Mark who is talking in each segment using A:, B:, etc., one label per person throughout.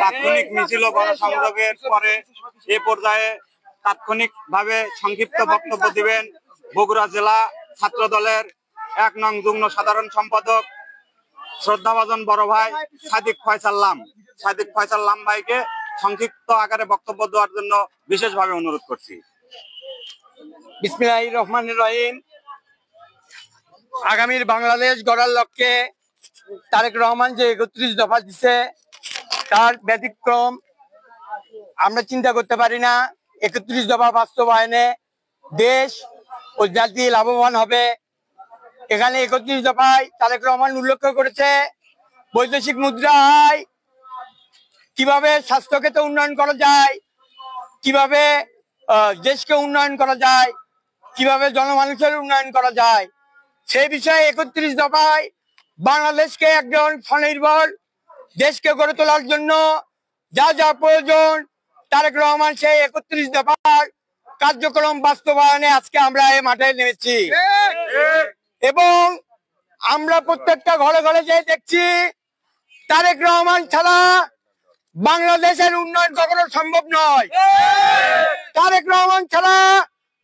A: তাৎক্ষণিক মিছিল ও গণসংযোগের পরে এ পর্যায়ে তাৎক্ষণিকভাবে সংক্ষিপ্ত বক্তব্য দিবেন বগুড়া জেলা ছাত্র দলের ১ নং যুগ্ম সাধারণ সম্পাদক শ্রদ্ধাভাজন বড় ভাই সাদিক ফয়সাল ভাইকে সংক্ষিপ্ত আকারে বক্তব্য দেওয়ার জন্য বিশেষভাবে অনুরোধ করছি।
B: বিসমিল্লাহির রহমানির রহিম। আগামীর বাংলাদেশ গড়ার লক্ষ্যে তারেক রহমান যে ৩১ দফা দিচ্ছে তার ব্যতিক্রম আমরা চিন্তা করতে পারি না। ৩১ দফা বাস্তবায়নে দেশ ও জাতি লাভবান হবে। এখানে ৩১ দফায় তারেক রহমান উল্লেখ করেছে বৈদেশিক মুদ্রায় কিভাবে স্বাস্থ্যক্ষেত্রে উন্নয়ন করা যায়, কিভাবে দেশকে উন্নয়ন করা যায়, কিভাবে জনমানুষের উন্নয়ন করা যায়, সেই বিষয়ে ৩১ দফায় বাংলাদেশকে একজন স্বনির্ভর দেশকে গড়ে তোলার জন্য যা যা প্রয়োজন তারেক রহমান সেই ৩১ দফার কার্যক্রম বাস্তবায়নে আজকে আমরা এই মাঠে নেমেছি এবং আমরা প্রত্যেকটা ঘরে ঘরে যে দেখছি তারেক রহমান ছাড়া বাংলাদেশের উন্নয়ন কখনো সম্ভব নয়। তারেক রহমান ছাড়া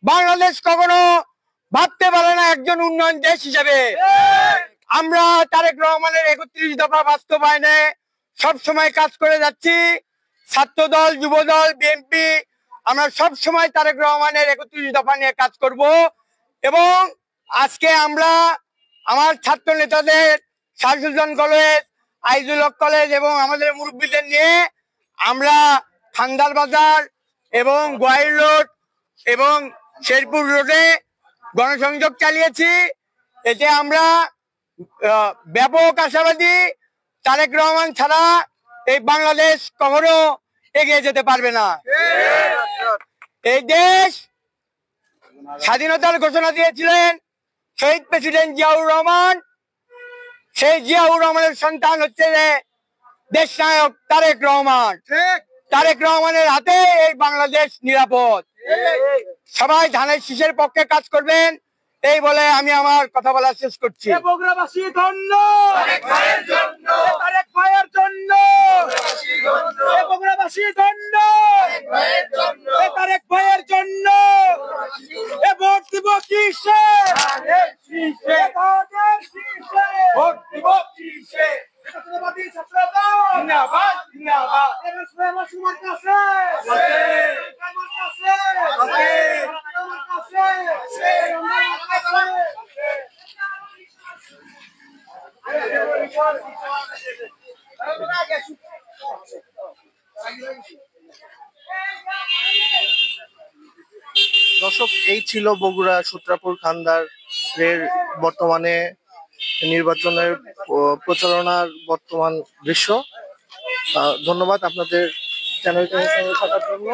B: বাংলাদেশ কখনো ভাবতে পারে না একজন উন্নয়ন দেশ হিসেবে। আমরা তারেক রহমানের ৩১ দফা বাস্তবায়নে সবসময় কাজ করে যাচ্ছি। ছাত্রদল, যুবদল, বিএনপি আমরা সবসময় তারেক রহমানের ৩১ দফা নিয়ে কাজ করব এবং আজকে আমরা আমার ছাত্র নেতাদের শাহসুলতান কলেজ, আইজুল হক কলেজ এবং আমাদের মুরব্বীদের নিয়ে আমরা খান্দার বাজার এবং গোয়াইল রোড এবং শেরপুর রোডে গণসংযোগ চালিয়েছি। এতে আমরা ব্যাপক আশাবাদী তারেক রহমান ছাড়া এই বাংলাদেশ কখনো এগিয়ে যেতে পারবে না। এই দেশ স্বাধীনতার ঘোষণা দিয়েছিলেন শহীদ প্রেসিডেন্ট জিয়াউর রহমান। সেই জিয়াউর রহমানের সন্তান হচ্ছে দেশ নায়ক তারেক রহমান। তারেক রহমানের হাতে এই বাংলাদেশ নিরাপদ। সবাই ধানের শীষের পক্ষে কাজ করবেন এই বলে আমি আমার কথা বলা শেষ করছি।
C: বগুড়াবাসী ধন্য তারেক ভাইয়ের জন্য, তারেক ভাইয়ের জন্য, বগুড়াবাসী ধন্য তারেক ভাইয়ের জন্য। ভোট দিব কিসে? ভোট দিব কিসে? জিন্দাবাদ জিন্দাবাদ। আমার কাছে
D: দর্শক, এই ছিল বগুড়া সূত্রাপুর খান্দারের বর্তমানে নির্বাচনের প্রচারণার বর্তমান দৃশ্য। ধন্যবাদ আপনাদের চ্যানেলটির সঙ্গে থাকার জন্য।